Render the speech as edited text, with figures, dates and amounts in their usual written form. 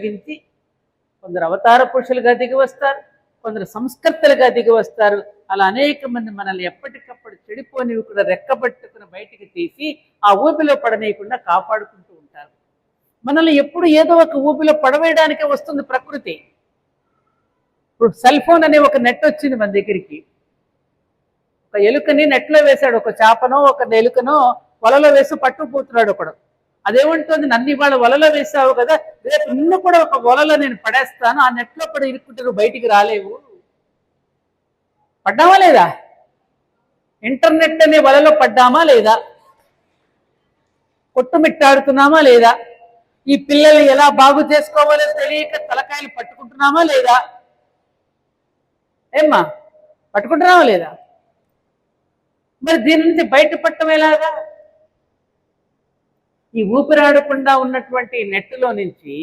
కలిగించి కొందరు అవతార పురుషులుగా దిగి వస్తారు, కొందరు సంస్కర్తలుగా దిగి వస్తారు. అలా అనేక మంది మనల్ని ఎప్పటికప్పుడు చెడిపోనివి కూడా రెక్కబట్టుకుని బయటికి తీసి ఆ ఊపిలో పడనీయకుండా కాపాడుకుంటూ ఉంటారు. మనల్ని ఎప్పుడు ఏదో ఒక ఊపిలో పడవేయడానికే వస్తుంది ప్రకృతి. ఇప్పుడు సెల్ ఫోన్ అనే ఒక నెట్ వచ్చింది మన దగ్గరికి. ఒక ఎలుకని నెట్లో వేశాడు, ఒక చేపనో ఒక ఎలుకనో వలలో వేసి పట్టుకుపోతున్నాడు ఒకడు. అదేమంటుంది, నన్ను ఇవాళ వలలో వేసావు కదా, రేపు నిన్ను కూడా ఒక వలలో నేను పడేస్తాను, ఆ నెట్లో కూడా ఇరుక్కుంటే నువ్వు బయటికి రాలేవు. పడ్డామా లేదా? ఇంటర్నెట్ అనే వలలో పడ్డామా లేదా? కొట్టుమిట్టాడుతున్నామా లేదా? ఈ పిల్లలు ఎలా బాగు చేసుకోవాలో తెలియక తలకాయలు పట్టుకుంటున్నామా లేదా? ఏమ్మా, పట్టుకుంటున్నామా లేదా? మరి దీని నుంచి బయటపడటం ఎలాగా? ఈ ఊపిరాడకుండా ఉన్నటువంటి నెట్లో నుంచి